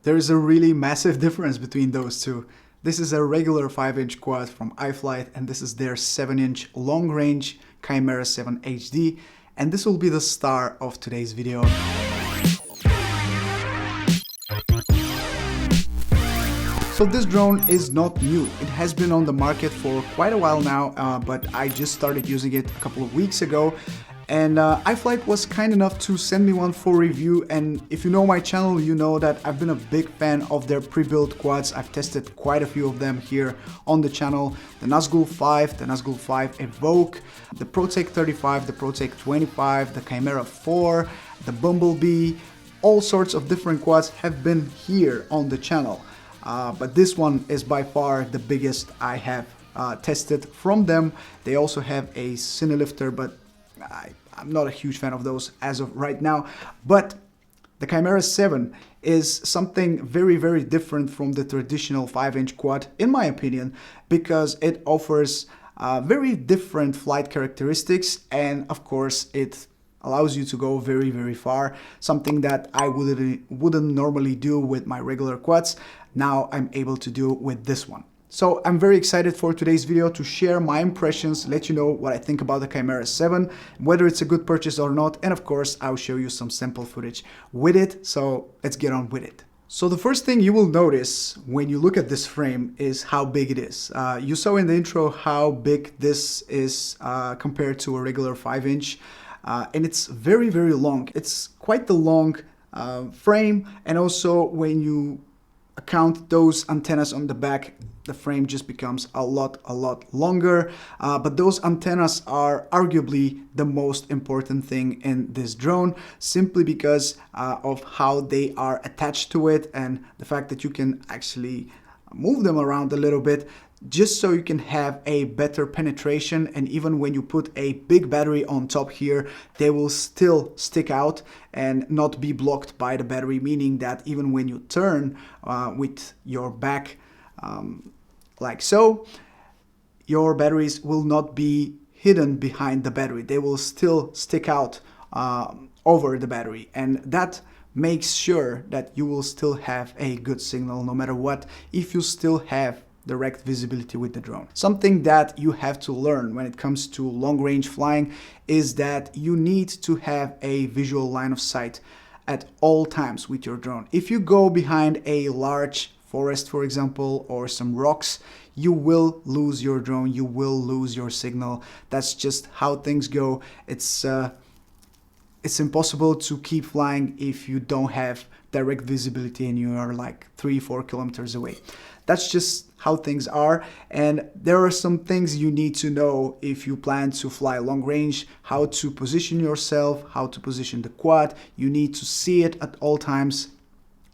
There is a really massive difference between those two. This is a regular 5-inch quad from iFlight, and this is their 7-inch Long Range Chimera 7 HD, and this will be the star of today's video. So this drone is not new. It has been on the market for quite a while now, but I just started using it a couple of weeks ago. And iFlight was kind enough to send me one for review, and if you know my channel, you know that I've been a big fan of their pre-built quads. I've tested quite a few of them here on the channel. The Nazgul 5, the Nazgul 5 Evoke, the ProTech 35, the ProTech 25, the Chimera 4, the Bumblebee. All sorts of different quads have been here on the channel. But this one is by far the biggest I have tested from them. They also have a cine lifter, but I'm not a huge fan of those as of right now. But the Chimera 7 is something very, very different from the traditional 5-inch quad, in my opinion, because it offers very different flight characteristics, and of course it allows you to go very, very far, something that I wouldn't normally do with my regular quads. Now I'm able to do with this one. So I'm very excited for today's video to share my impressions, let you know what I think about the Chimera 7, whether it's a good purchase or not, and of course I'll show you some sample footage with it, so let's get on with it. So the first thing you will notice when you look at this frame is how big it is. You saw in the intro how big this is compared to a regular 5-inch, and it's very, very long. It's quite the long frame, and also when you account those antennas on the back, the frame just becomes a lot longer, but those antennas are arguably the most important thing in this drone, simply because of how they are attached to it and the fact that you can actually move them around a little bit, just so you can have a better penetration. And even when you put a big battery on top here, they will still stick out and not be blocked by the battery, meaning that even when you turn with your back like so, your batteries will not be hidden behind the battery. They will still stick out over the battery, and that makes sure that you will still have a good signal no matter what, if you still have direct visibility with the drone. Something that you have to learn when it comes to long range flying is that you need to have a visual line of sight at all times with your drone. If you go behind a large forest, for example, or some rocks, you will lose your drone, you will lose your signal. That's just how things go. It's impossible to keep flying if you don't have direct visibility and you are like 3-4 kilometers away. That's just how things are, and there are some things you need to know if you plan to fly long range: how to position yourself, how to position the quad. You need to see it at all times,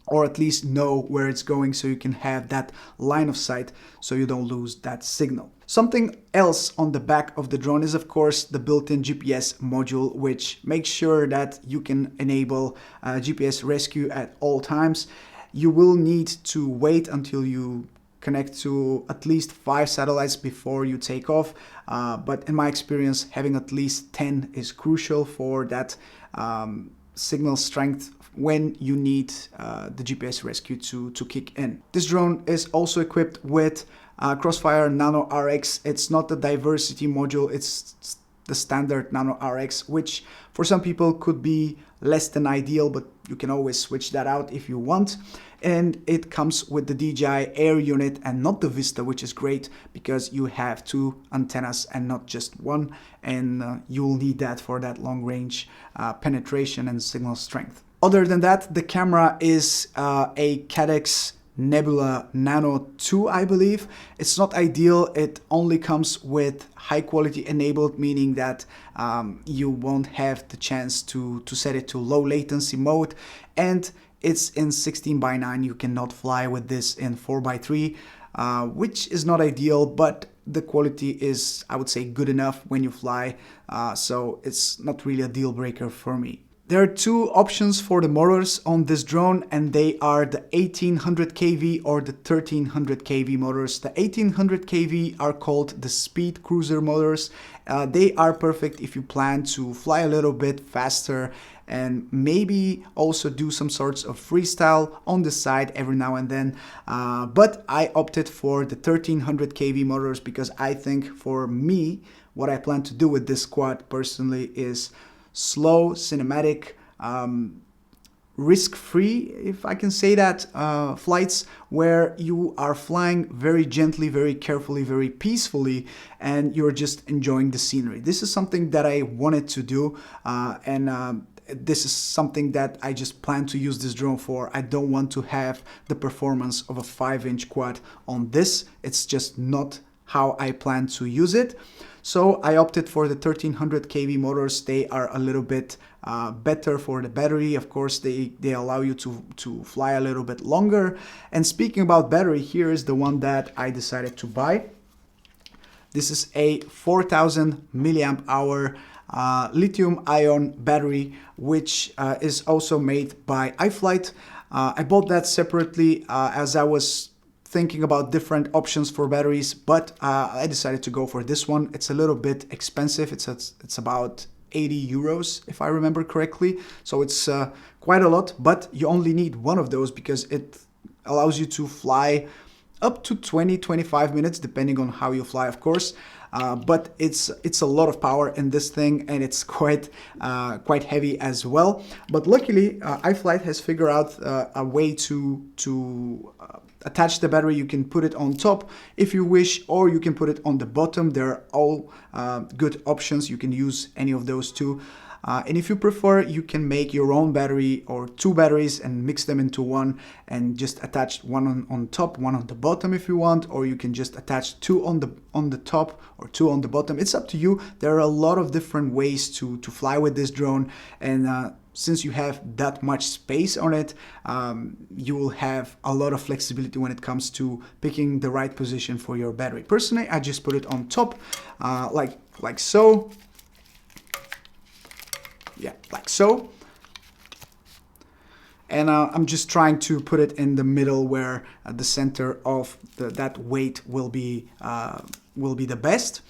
or at least know where it's going, so you can have that line of sight so you don't lose that signal. Something else on the back of the drone is of course the built-in GPS module, which makes sure that you can enable GPS rescue at all times. You will need to wait until you connect to at least 5 satellites before you take off, but in my experience, having at least 10 is crucial for that signal strength when you need the GPS rescue to kick in. This drone is also equipped with Crossfire Nano RX. It's not the diversity module, it's the standard Nano RX, which for some people could be less than ideal, but you can always switch that out if you want. And it comes with the DJI Air unit and not the Vista, which is great because you have 2 antennas and not just one, and you'll need that for that long range penetration and signal strength. Other than that, the camera is a Cadex Nebula Nano 2, I believe. It's not ideal. It only comes with high quality enabled, meaning that you won't have the chance to set it to low latency mode, and it's in 16:9. You cannot fly with this in 4:3, which is not ideal, but the quality is, I would say, good enough when you fly, so it's not really a deal breaker for me. There are 2 options for the motors on this drone, and they are the 1800 kV or the 1300 kV motors. The 1800 kV are called the speed cruiser motors. They are perfect if you plan to fly a little bit faster and maybe also do some sorts of freestyle on the side every now and then. But I opted for the 1300 kV motors because I think for me, what I plan to do with this quad personally is slow, cinematic, risk-free, if I can say that, flights where you are flying very gently, very carefully, very peacefully, and you're just enjoying the scenery. This is something that I wanted to do, and this is something that I just plan to use this drone for. I don't want to have the performance of a 5-inch quad on this. It's just not how I plan to use it. So I opted for the 1300 kV motors. They are a little bit better for the battery. Of course, they allow you to fly a little bit longer. And speaking about battery, here is the one that I decided to buy. This is a 4000 milliamp hour lithium ion battery, which is also made by iFlight. I bought that separately as I was thinking about different options for batteries, but I decided to go for this one. It's a little bit expensive. It's about 80 euros if I remember correctly. So it's quite a lot, but you only need one of those because it allows you to fly up to 20-25 minutes depending on how you fly, of course. But it's a lot of power in this thing, and it's quite heavy as well. But luckily, iFlight has figured out a way to attach the battery. You can put it on top if you wish, or you can put it on the bottom. They're all good options. You can use any of those two. And if you prefer, you can make your own battery or two batteries and mix them into one and just attach one on top, one on the bottom if you want, or you can just attach two on the top or two on the bottom. It's up to you. There are a lot of different ways to fly with this drone, and since you have that much space on it, you will have a lot of flexibility when it comes to picking the right position for your battery. Personally, I just put it on top, like so. Yeah, like so. And I'm just trying to put it in the middle where the center of that weight will be the best.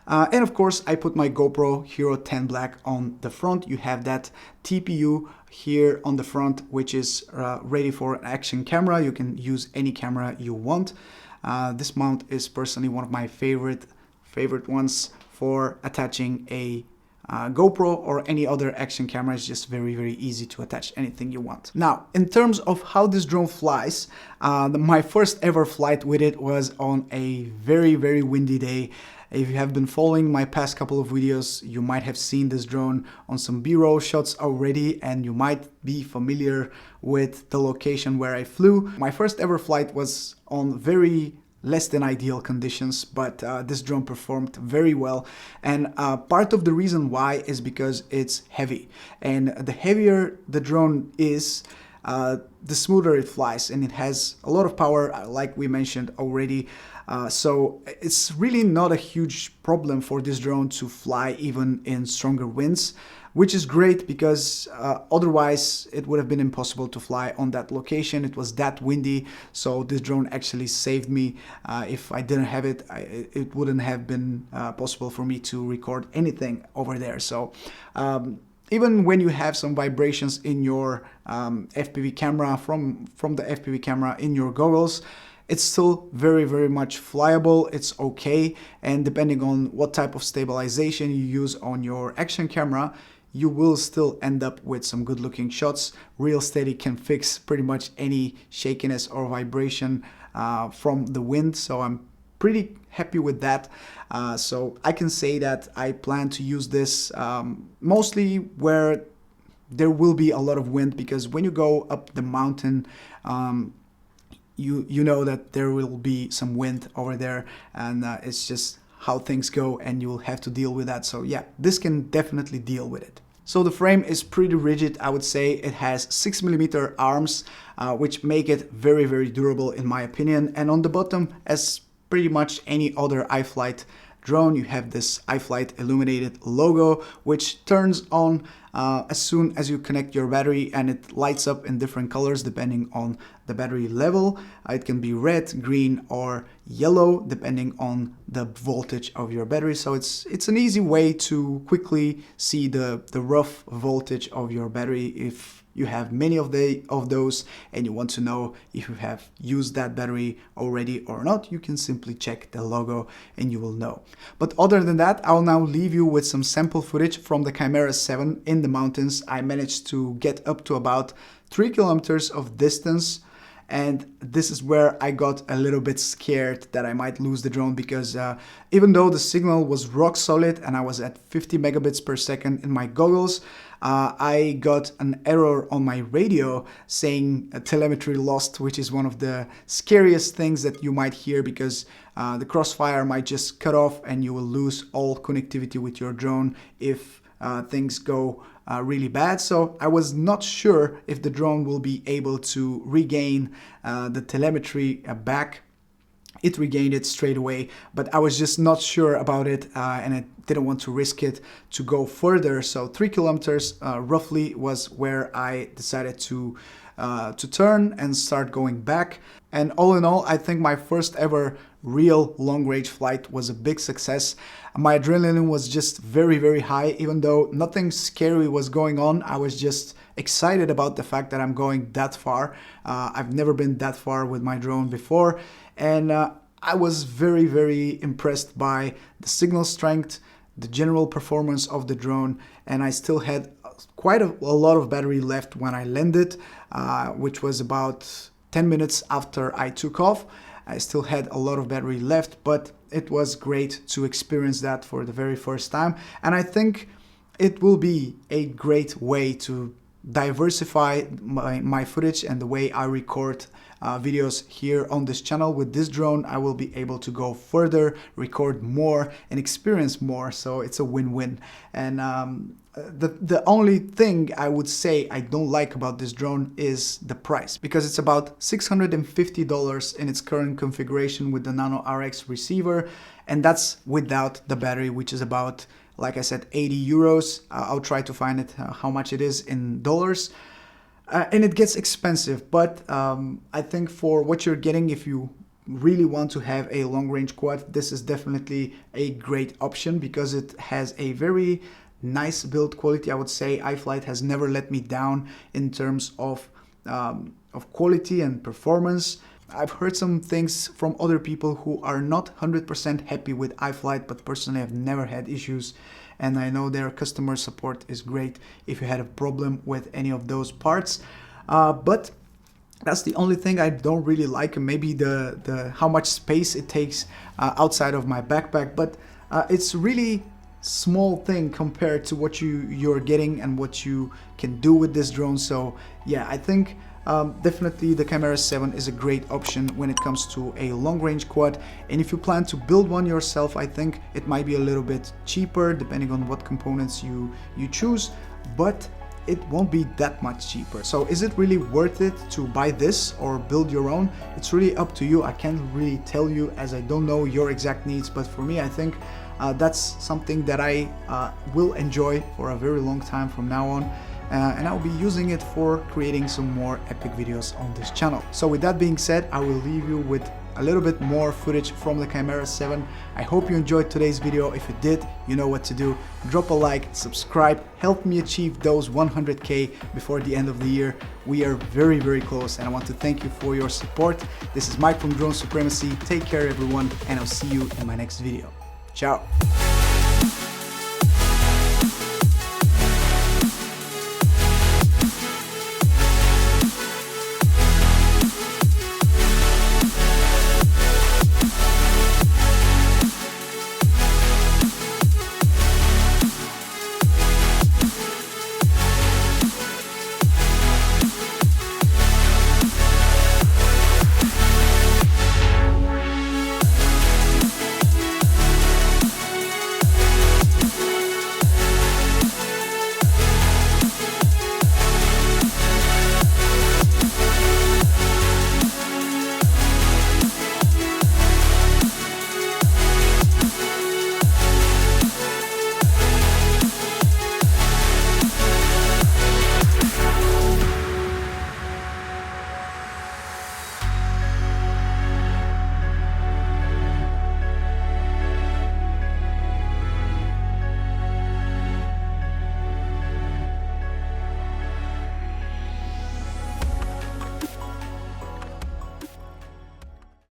And of course, I put my GoPro Hero 10 Black on the front. You have that TPU here on the front, which is ready for an action camera. You can use any camera you want. This mount is personally one of my favorite ones for attaching a GoPro or any other action camera. Is just very easy to attach anything you want. Now, in terms of how this drone flies, my first ever flight with it was on a very windy day. If you have been following my past couple of videos, you might have seen this drone on some B-roll shots already, and you might be familiar with the location where I flew. My first ever flight was on very less than ideal conditions, but this drone performed very well, and part of the reason why is because it's heavy, and the heavier the drone is, the smoother it flies, and it has a lot of power, like we mentioned already. So it's really not a huge problem for this drone to fly even in stronger winds, which is great because otherwise it would have been impossible to fly on that location. It was that windy, so this drone actually saved me. If I didn't have it, it wouldn't have been possible for me to record anything over there. So even when you have some vibrations in your FPV camera from the FPV camera in your goggles, it's still very much flyable. It's okay, and depending on what type of stabilization you use on your action camera, you will still end up with some good looking shots. Real Steady can fix pretty much any shakiness or vibration from the wind, so I'm pretty happy with that. So I can say that I plan to use this mostly where there will be a lot of wind, because when you go up the mountain, you know that there will be some wind over there, and it's just how things go, and you will have to deal with that. So yeah, this can definitely deal with it. So the frame is pretty rigid, I would say. It has 6mm arms, which make it very durable in my opinion. And on the bottom, as pretty much any other iFlight drone, you have this iFlight illuminated logo, which turns on as soon as you connect your battery, and it lights up in different colors depending on the battery level. It can be red, green, or yellow depending on the voltage of your battery. So it's an easy way to quickly see the rough voltage of your battery if you have many of those and you want to know if you have used that battery already or not. You can simply check the logo and you will know. But other than that, I'll now leave you with some sample footage from the Chimera 7 in the mountains. I managed to get up to about 3 kilometers of distance, and this is where I got a little bit scared that I might lose the drone, because even though the signal was rock solid and I was at 50 megabits per second in my goggles, I got an error on my radio saying telemetry lost, which is one of the scariest things that you might hear, because the crossfire might just cut off and you will lose all connectivity with your drone if things go really bad. So I was not sure if the drone will be able to regain the telemetry back. It regained it straight away, but I was just not sure about it, and I didn't want to risk it to go further. So 3 kilometers roughly was where I decided to turn and start going back. And all in all, I think my first ever real long-range flight was a big success. My adrenaline was just very, very high. Even though nothing scary was going on, I was just excited about the fact that I'm going that far. I've never been that far with my drone before, and I was very, very impressed by the signal strength, the general performance of the drone, and I still had quite a lot of battery left when I landed, which was about 10 minutes after I took off. I still had a lot of battery left, but it was great to experience that for the very first time. And I think it will be a great way to diversify my footage and the way I record videos here on this channel. With this drone, I will be able to go further, record more, and experience more. So it's a win-win. And the only thing I would say I don't like about this drone is the price, because it's about $650 in its current configuration with the Nano RX receiver, and that's without the battery, which is about, like I said, 80 euros. I'll try to find it how much it is in dollars. And it gets expensive, but I think for what you're getting, if you really want to have a long-range quad, this is definitely a great option, because it has a very nice build quality. I would say iFlight has never let me down in terms of quality and performance. I've heard some things from other people who are not 100% happy with iFlight, but personally I've never had issues, and I know their customer support is great if you had a problem with any of those parts. But that's the only thing I don't really like, maybe the how much space it takes outside of my backpack, but it's really small thing compared to what you're getting and what you can do with this drone. So yeah, I think definitely the Chimera 7 is a great option when it comes to a long-range quad. And if you plan to build one yourself, I think it might be a little bit cheaper depending on what components you choose, but it won't be that much cheaper. So is it really worth it to buy this or build your own? It's really up to you. I can't really tell you, as I don't know your exact needs, but for me, I think that's something that I will enjoy for a very long time from now on. And I'll be using it for creating some more epic videos on this channel. So with that being said, I will leave you with a little bit more footage from the Chimera 7. I hope you enjoyed today's video. If you did, you know what to do. Drop a like, subscribe, help me achieve those 100K before the end of the year. We are very, very close, and I want to thank you for your support. This is Mike from Drone Supremacy. Take care, everyone, and I'll see you in my next video. Ciao.